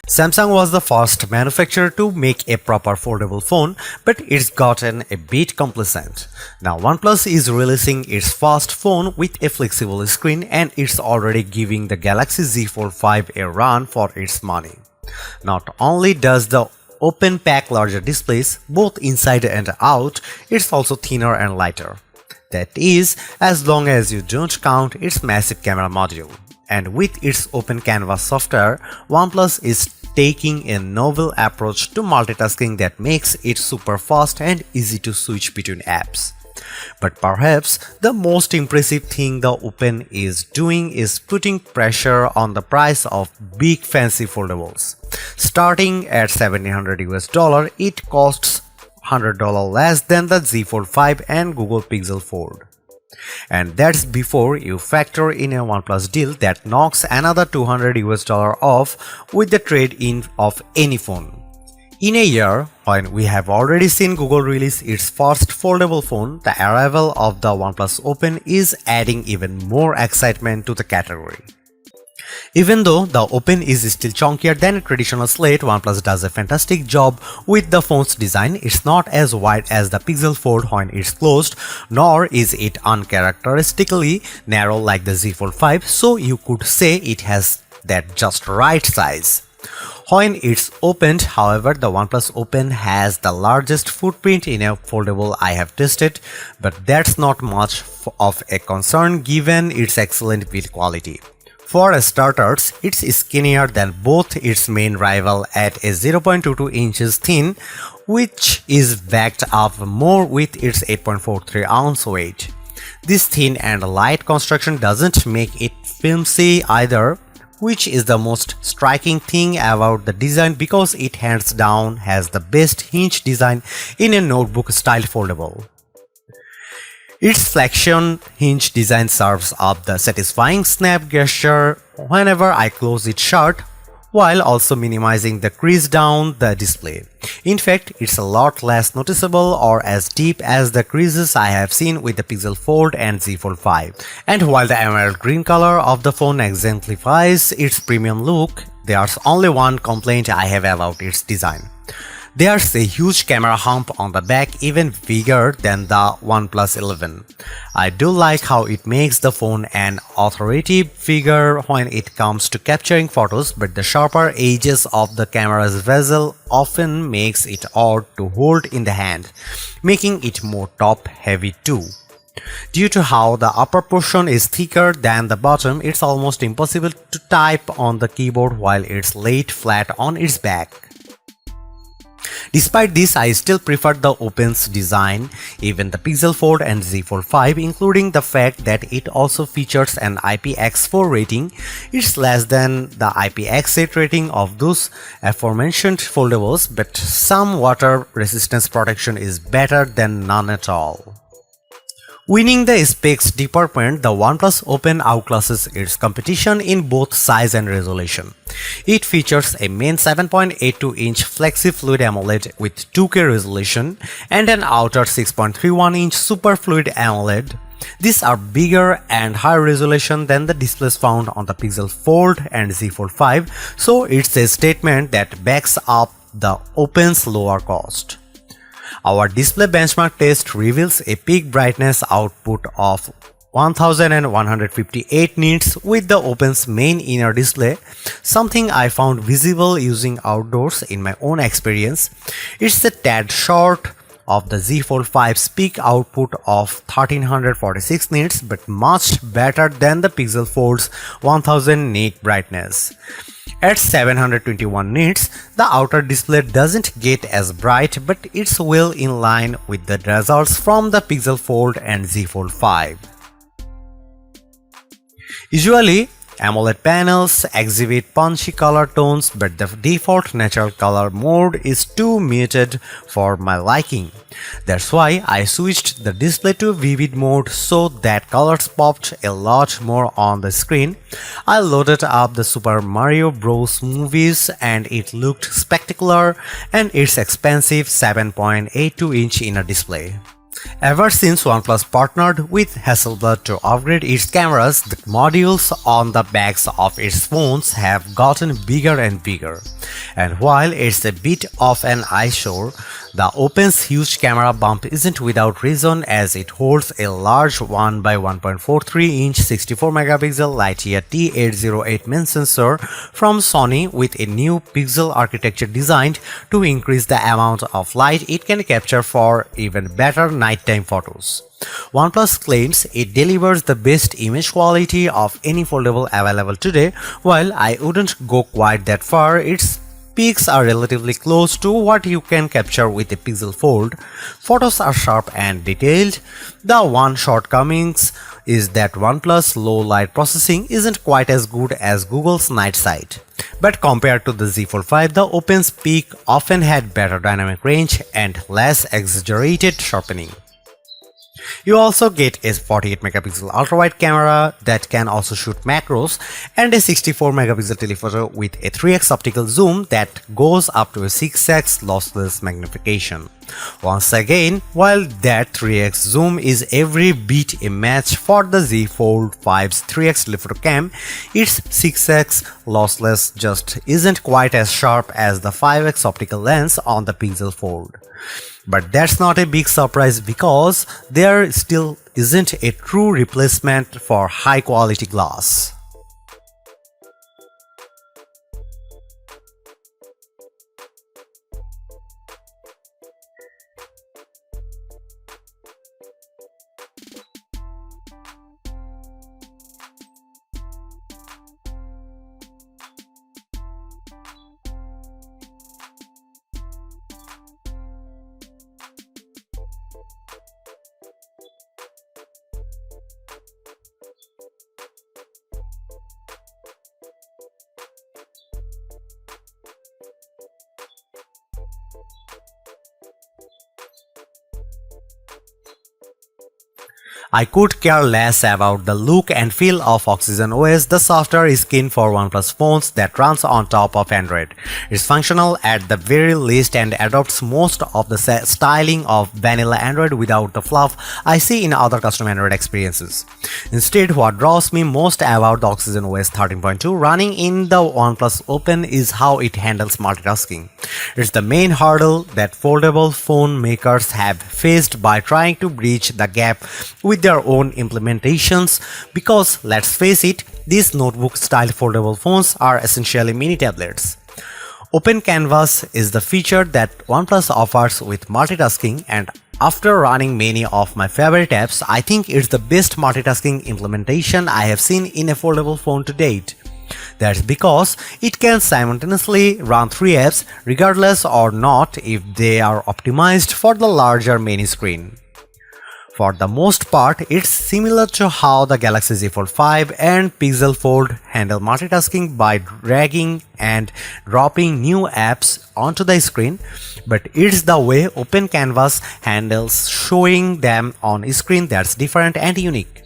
Samsung was the first manufacturer to make a proper foldable phone, but it's gotten a bit complacent. Now OnePlus is releasing its first phone with a flexible screen, and it's already giving the Galaxy Z Fold 5 a run for its money. Not only does the open pack larger displays, both inside and out, it's also thinner and lighter. That is, as long as you don't count its massive camera module. And with its open canvas software, OnePlus is taking a novel approach to multitasking that makes it super fast and easy to switch between apps. But perhaps the most impressive thing the Open is doing is putting pressure on the price of big fancy foldables. Starting at $1,700 it costs $100 less than the Z Fold 5 and Google Pixel Fold. And that's before you factor in a OnePlus deal that knocks another $200 off with the trade-in of any phone. In a year, when we have already seen Google release its first foldable phone, the arrival of the OnePlus Open is adding even more excitement to the category. Even though the Open is still chunkier than a traditional slate, OnePlus does a fantastic job with the phone's design. It's not as wide as the Pixel Fold when it's closed, nor is it uncharacteristically narrow like the Z Fold 5, so you could say it has that just right size. When it's opened, however, the OnePlus Open has the largest footprint in a foldable I have tested, but that's not much of a concern given its excellent build quality. For starters, it's skinnier than both its main rival at a 0.22 inches thin, which is backed up more with its 8.43 ounce weight. This thin and light construction doesn't make it flimsy either, which is the most striking thing about the design because it hands down has the best hinge design in a notebook-style foldable. Its flexion hinge design serves up the satisfying snap gesture whenever I close it shut, while also minimizing the crease down the display. In fact, it's a lot less noticeable or as deep as the creases I have seen with the Pixel Fold and Z Fold 5. And while the emerald green color of the phone exemplifies its premium look, there's only one complaint I have about its design. There's a huge camera hump on the back, even bigger than the OnePlus 11. I do like how it makes the phone an authoritative figure when it comes to capturing photos, but the sharper edges of the camera's bezel often makes it odd to hold in the hand, making it more top-heavy too. Due to how the upper portion is thicker than the bottom, it's almost impossible to type on the keyboard while it's laid flat on its back. Despite this, I still prefer the Open's design, even the Pixel Fold and Z Fold 5, including the fact that it also features an IPX4 rating. It's less than the IPX8 rating of those aforementioned foldables, but some water resistance protection is better than none at all. Winning the specs department, the OnePlus Open outclasses its competition in both size and resolution. It features a main 7.82-inch Flexi-Fluid AMOLED with 2K resolution and an outer 6.31-inch Super Fluid AMOLED. These are bigger and higher resolution than the displays found on the Pixel Fold and Z Fold 5, so it's a statement that backs up the Open's lower cost. Our display benchmark test reveals a peak brightness output of 1158 nits with the Open's main inner display, something I found visible using outdoors in my own experience. It's a tad short of the Z Fold 5's peak output of 1346 nits, but much better than the Pixel Fold's 1000 nit brightness. At 721 nits, the outer display doesn't get as bright, but it's well in line with the results from the Pixel Fold and Z Fold 5. Usually, AMOLED panels exhibit punchy color tones, but the default natural color mode is too muted for my liking. That's why I switched the display to vivid mode so that colors popped a lot more on the screen. I loaded up the Super Mario Bros. Movies and it looked spectacular, and its expensive 7.82-inch inner display. Ever since OnePlus partnered with Hasselblad to upgrade its cameras, the modules on the backs of its phones have gotten bigger and bigger. And while it's a bit of an eyesore, the Oppo's huge camera bump isn't without reason, as it holds a large 1 by 1.43-inch 64-megapixel Lightyear T808 main sensor from Sony with a new pixel architecture designed to increase the amount of light it can capture for even better nighttime photos. OnePlus claims it delivers the best image quality of any foldable available today. While I wouldn't go quite that far, its peaks are relatively close to what you can capture with a Pixel Fold. Photos are sharp and detailed. The one shortcomings is that OnePlus low light processing isn't quite as good as Google's night sight. But compared to the Z Fold 5, the Oppo's peak often had better dynamic range and less exaggerated sharpening. You also get a 48-megapixel ultra-wide camera that can also shoot macros and a 64-megapixel telephoto with a 3x optical zoom that goes up to a 6x lossless magnification. Once again, while that 3x zoom is every bit a match for the Z Fold 5's 3x telephoto cam, its 6x lossless just isn't quite as sharp as the 5x optical lens on the Pixel Fold. But that's not a big surprise because there still isn't a true replacement for high quality glass. I could care less about the look and feel of Oxygen OS, the software skin for OnePlus phones that runs on top of Android. It's functional at the very least and adopts most of the styling of vanilla Android without the fluff I see in other custom Android experiences. Instead, what draws me most about the Oxygen OS 13.2 running in the OnePlus Open is how it handles multitasking. It's the main hurdle that foldable phone makers have faced by trying to bridge the gap with their own implementations, because let's face it, these notebook-style foldable phones are essentially mini tablets. Open Canvas is the feature that OnePlus offers with multitasking, and after running many of my favorite apps, I think it's the best multitasking implementation I have seen in a foldable phone to date. That's because it can simultaneously run 3 apps regardless or not if they are optimized for the larger main screen. For the most part, it's similar to how the Galaxy Z Fold 5 and Pixel Fold handle multitasking by dragging and dropping new apps onto the screen, but it's the way Open Canvas handles showing them on screen that's different and unique.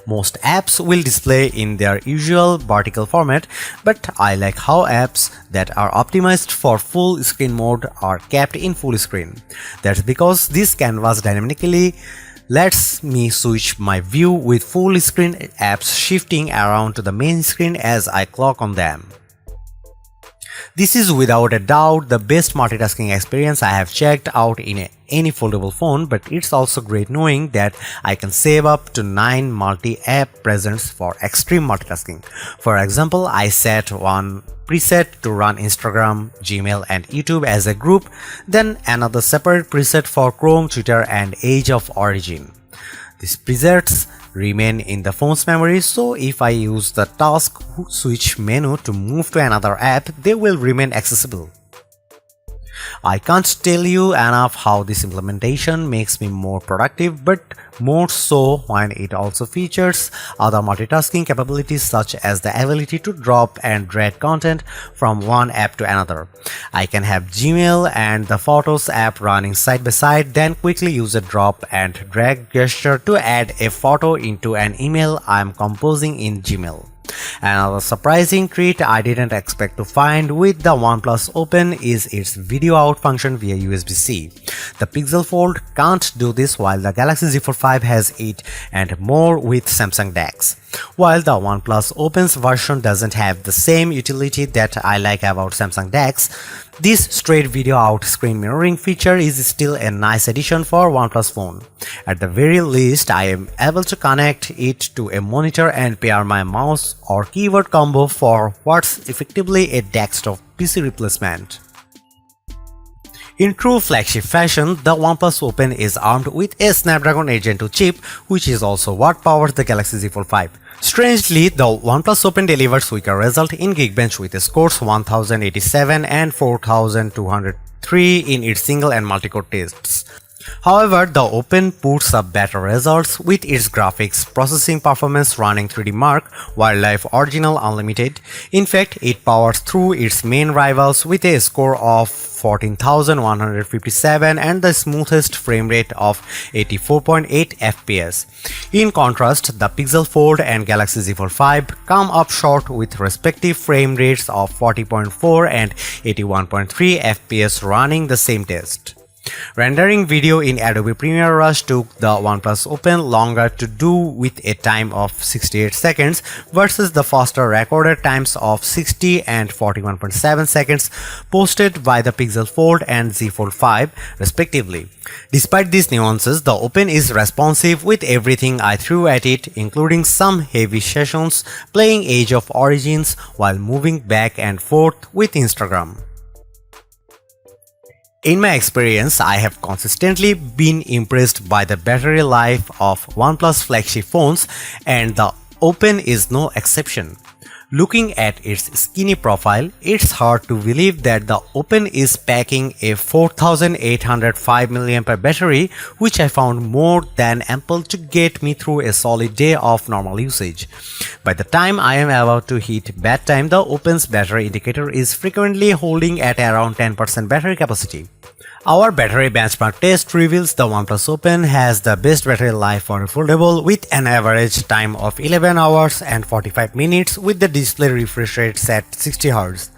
Most apps will display in their usual vertical format, but I like how apps that are optimized for full screen mode are kept in full screen. That's because this canvas dynamically lets me switch my view with full screen apps shifting around to the main screen as I click on them. This is without a doubt the best multitasking experience I have checked out in any foldable phone, but it's also great knowing that I can save up to 9 multi-app presets for extreme multitasking. For example, I set one preset to run Instagram, Gmail and YouTube as a group, then another separate preset for Chrome, Twitter and Age of Origin. These presets remain in the phone's memory, so if I use the task switch menu to move to another app, they will remain accessible. I can't tell you enough how this implementation makes me more productive, but more so when it also features other multitasking capabilities such as the ability to drop and drag content from one app to another. I can have Gmail and the Photos app running side by side, then quickly use a drop and drag gesture to add a photo into an email I'm composing in Gmail. Another surprising treat I didn't expect to find with the OnePlus Open is its video out function via USB-C. The Pixel Fold can't do this while the Galaxy Z Fold 5 has it and more with Samsung DeX. While the OnePlus Open's version doesn't have the same utility that I like about Samsung DeX, this straight video out screen mirroring feature is still a nice addition for OnePlus phone. At the very least, I am able to connect it to a monitor and pair my mouse or keyboard combo for what's effectively a desktop PC replacement. In true flagship fashion, the OnePlus Open is armed with a Snapdragon 8 Gen 2 chip, which is also what powers the Galaxy Z Fold 5. Strangely, the OnePlus Open delivers weaker result in Geekbench with scores 1087 and 4203 in its single and multi-core tests. However, the Open puts up better results with its graphics processing performance running 3D Mark Wildlife Original Unlimited. In fact, it powers through its main rivals with a score of 14,157 and the smoothest frame rate of 84.8 FPS. In contrast, the Pixel Fold and Galaxy Z Fold 5 come up short with respective frame rates of 40.4 and 81.3 FPS running the same test. Rendering video in Adobe Premiere Rush took the OnePlus Open longer to do with a time of 68 seconds versus the faster recorded times of 60 and 41.7 seconds posted by the Pixel Fold and Z Fold 5 respectively. Despite these nuances, the Open is responsive with everything I threw at it, including some heavy sessions playing Age of Origins while moving back and forth with Instagram. In my experience, I have consistently been impressed by the battery life of OnePlus flagship phones, and the Open is no exception. Looking at its skinny profile, it's hard to believe that the Open is packing a 4805 mAh battery, which I found more than ample to get me through a solid day of normal usage. By the time I am about to hit bedtime, the Open's battery indicator is frequently holding at around 10% battery capacity. Our battery benchmark test reveals the OnePlus Open has the best battery life for a foldable with an average time of 11 hours and 45 minutes with the display refresh rate set 60Hz.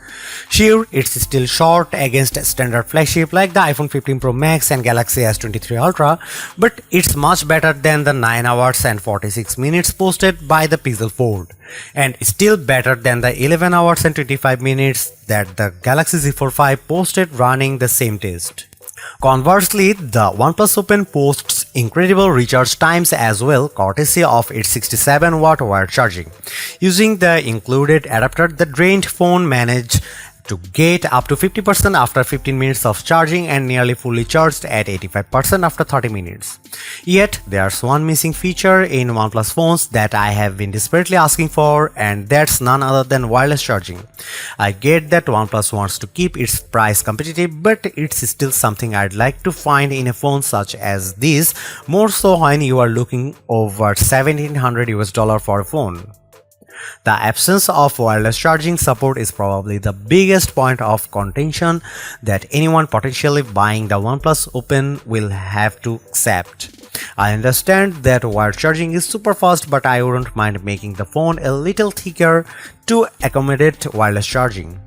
Sure, it's still short against standard flagship like the iPhone 15 Pro Max and Galaxy S23 Ultra, but it's much better than the 9 hours and 46 minutes posted by the Pixel Fold, and still better than the 11 hours and 25 minutes that the Galaxy Z Fold 5 posted running the same test. Conversely, the OnePlus Open posts incredible recharge times as well, courtesy of its 67-watt wired charging. Using the included adapter, the drained phone managed to get up to 50% after 15 minutes of charging and nearly fully charged at 85% after 30 minutes. Yet, there's one missing feature in OnePlus phones that I have been desperately asking for, and that's none other than wireless charging. I get that OnePlus wants to keep its price competitive, but it's still something I'd like to find in a phone such as this, more so when you are looking over $1,700 for a phone. The absence of wireless charging support is probably the biggest point of contention that anyone potentially buying the OnePlus Open will have to accept. I understand that wired charging is super fast, but I wouldn't mind making the phone a little thicker to accommodate wireless charging.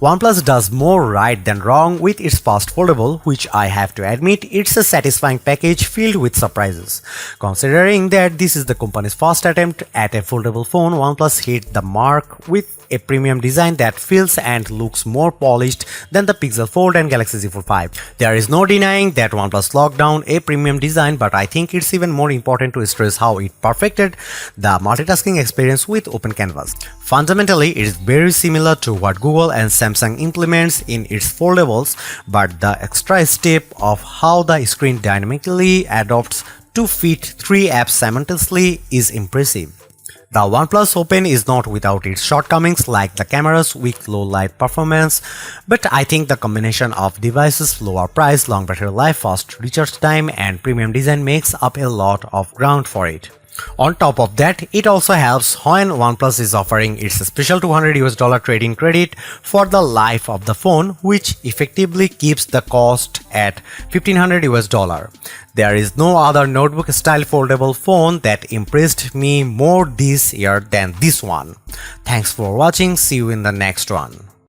OnePlus does more right than wrong with its fast foldable, which I have to admit it's a satisfying package filled with surprises. Considering that this is the company's first attempt at a foldable phone, OnePlus hit the mark with a premium design that feels and looks more polished than the Pixel Fold and Galaxy Z Fold 5. There is no denying that OnePlus locked down a premium design, but I think it's even more important to stress how it perfected the multitasking experience with Open Canvas. Fundamentally, it is very similar to what Google and Samsung implements in its foldables, but the extra step of how the screen dynamically adapts to fit 3 apps simultaneously is impressive. The OnePlus Open is not without its shortcomings like the camera's weak low light performance, but I think the combination of devices' lower price, long battery life, fast recharge time, and premium design makes up a lot of ground for it. On top of that, it also helps when OnePlus is offering its special $200 trade-in credit for the life of the phone, which effectively keeps the cost at $1,500. There is no other notebook-style foldable phone that impressed me more this year than this one. Thanks for watching. See you in the next one.